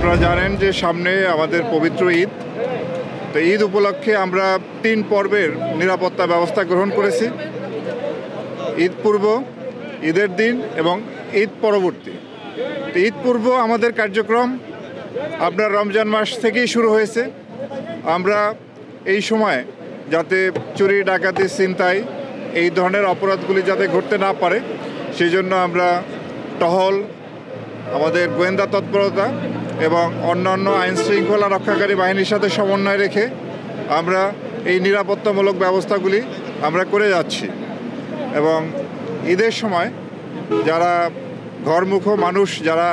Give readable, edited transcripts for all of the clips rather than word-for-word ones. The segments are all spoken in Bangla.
আপনারা জানেন যে সামনে আমাদের পবিত্র ঈদ। তো ঈদ উপলক্ষে আমরা 3 পর্বের নিরাপত্তা ব্যবস্থা গ্রহণ করেছি। ঈদ পূর্ব, ঈদের দিন এবং ঈদ পরবর্তী। তো ঈদ পূর্ব আমাদের কার্যক্রম আপনার রমজান মাস থেকেই শুরু হয়েছে। আমরা এই সময় যাতে চুরি, ডাকাতি, ছিনতাই এই ধরনের অপরাধগুলি যাতে ঘটতে না পারে সেজন্য আমরা টহল, আমাদের গোয়েন্দা তৎপরতা এবং অন্যান্য আইন শৃঙ্খলা রক্ষাকারী বাহিনীর সাথে সমন্বয় রেখে আমরা এই নিরাপত্তামূলক ব্যবস্থাগুলি আমরা করে যাচ্ছি। এবং ঈদের সময় যারা ঘরমুখ মানুষ, যারা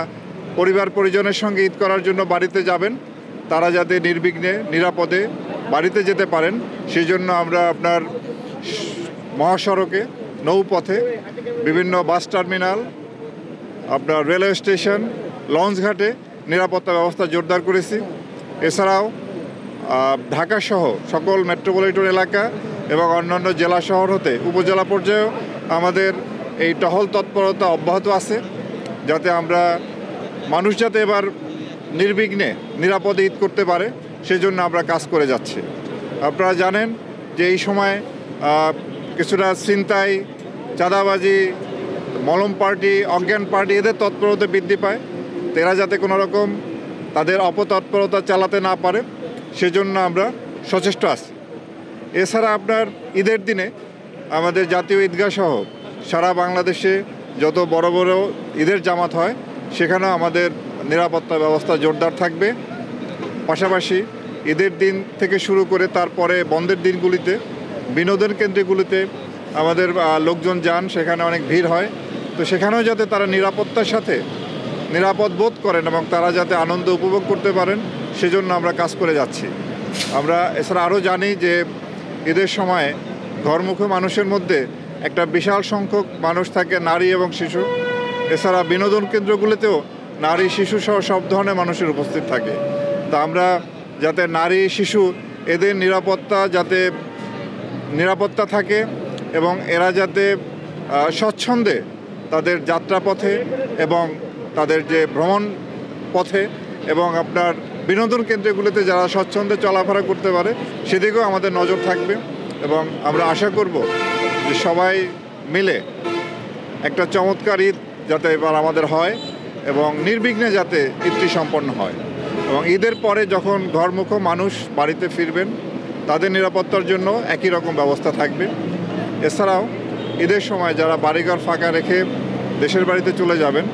পরিবার পরিজনের সঙ্গে ঈদ করার জন্য বাড়িতে যাবেন, তারা যাতে নির্বিঘ্নে নিরাপদে বাড়িতে যেতে পারেন সেই জন্য আমরা আপনার মহাসড়কে, নৌপথে, বিভিন্ন বাস টার্মিনাল, আপনার রেলওয়ে স্টেশন, লঞ্চ ঘাটে নিরাপত্তা ব্যবস্থা জোরদার করেছি। এছাড়াও ঢাকাসহ সকল মেট্রোপলিটন এলাকা এবং অন্যান্য জেলা শহর হতে উপজেলা পর্যায়েও আমাদের এই টহল তৎপরতা অব্যাহত আছে, যাতে আমরা মানুষ যাতে এবার নির্বিঘ্নে নিরাপদে ঈদ করতে পারে সেজন্য আমরা কাজ করে যাচ্ছি। আপনারা জানেন যে এই সময় কিছুটা ছিনতাই, চাঁদাবাজি, মলম পার্টি, অজ্ঞান পার্টি এদের তৎপরতা বৃদ্ধি পায়। তো এরা যাতে কোনো রকম তাদের অপতৎপরতা চালাতে না পারে সেজন্য আমরা সচেষ্ট আছি। এছাড়া আপনার ঈদের দিনে আমাদের জাতীয় ঈদগাহ সহ সারা বাংলাদেশে যত বড় বড় ঈদের জামাত হয় সেখানেও আমাদের নিরাপত্তা ব্যবস্থা জোরদার থাকবে। পাশাপাশি ঈদের দিন থেকে শুরু করে তারপরে বন্ধের দিনগুলিতে বিনোদন কেন্দ্রগুলিতে আমাদের লোকজন যান, সেখানে অনেক ভিড় হয়। তো সেখানেও যাতে তারা নিরাপত্তার সাথে নিরাপদ বোধ করেন এবং তারা যাতে আনন্দ উপভোগ করতে পারেন সেজন্য আমরা কাজ করে যাচ্ছি। আমরা এছাড়া আরও জানি যে ঈদের সময় ঘরমুখ মানুষের মধ্যে একটা বিশাল সংখ্যক মানুষ থাকে নারী এবং শিশু। এছাড়া বিনোদন কেন্দ্রগুলিতেও নারী, শিশু সহ সব ধরনের মানুষের উপস্থিত থাকে। তা আমরা যাতে নারী, শিশু এদের নিরাপত্তা থাকে এবং এরা যাতে স্বচ্ছন্দে তাদের যাত্রাপথে এবং তাদের যে ভ্রমণ পথে এবং আপনার বিনোদন কেন্দ্রগুলিতে যারা স্বচ্ছন্দে চলাফেরা করতে পারে সেদিকেও আমাদের নজর থাকবে। এবং আমরা আশা করব যে সবাই মিলে একটা চমৎকার ঈদ যাতে এবার আমাদের হয় এবং নির্বিঘ্নে যাতে ঈদটি সম্পন্ন হয়। এবং ঈদের পরে যখন ঘরমুখ মানুষ বাড়িতে ফিরবেন তাদের নিরাপত্তার জন্য একই রকম ব্যবস্থা থাকবে। এছাড়াও ঈদের সময় যারা বাড়িঘর ফাঁকা রেখে দেশের বাড়িতে চলে যাবেন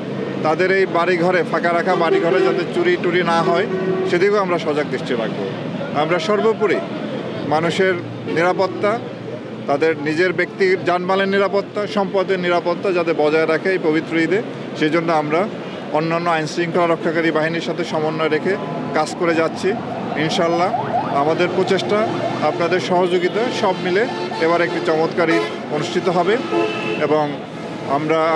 তাদের এই বাড়িঘরে, ফাঁকা রাখা বাড়িঘরে যাতে চুরি টুরি না হয় সেদিকেও আমরা সজাগ দৃষ্টি রাখব। আমরা সর্বোপরি মানুষের নিরাপত্তা, তাদের নিজের ব্যক্তির জানমালের নিরাপত্তা, সম্পদের নিরাপত্তা যাতে বজায় রাখে এই পবিত্র ঈদে সেই জন্য আমরা অন্যান্য আইন শৃঙ্খলা রক্ষাকারী বাহিনীর সাথে সমন্বয় রেখে কাজ করে যাচ্ছি। ইনশাল্লাহ আমাদের প্রচেষ্টা, আপনাদের সহযোগিতা সব মিলে এবার একটি চমৎকার ঈদ অনুষ্ঠিত হবে। এবং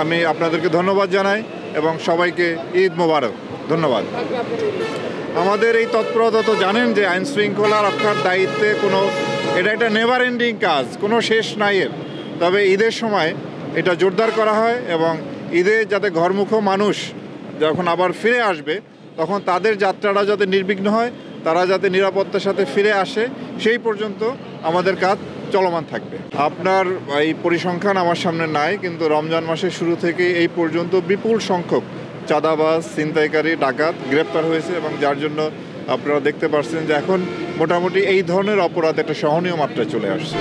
আমি আপনাদেরকে ধন্যবাদ জানাই এবং সবাইকে ঈদ মোবারক। ধন্যবাদ। আমাদের এই তৎপরতা তো জানেন যে আইন শৃঙ্খলা রক্ষার দায়িত্বে এটা একটা নেভার এন্ডিং কাজ, কোনো শেষ নাই এর। তবে ঈদের সময় এটা জোরদার করা হয় এবং ঈদে যাতে ঘরমুখ মানুষ যখন আবার ফিরে আসবে তখন তাদের যাত্রাটা যাতে নির্বিঘ্ন হয়, তারা যাতে নিরাপত্তার সাথে ফিরে আসে সেই পর্যন্ত আমাদের কাজ চলমান থাকবে। আপনার এই পরিসংখ্যান আমার সামনে নাই, কিন্তু রমজান মাসের শুরু থেকে এই পর্যন্ত বিপুল সংখ্যক চাঁদাবাজ, ছিনতাইকারী, ডাকাত গ্রেপ্তার হয়েছে এবং যার জন্য আপনারা দেখতে পাচ্ছেন যে এখন মোটামুটি এই ধরনের অপরাধ একটা সহনীয় মাত্রায় চলে আসছে।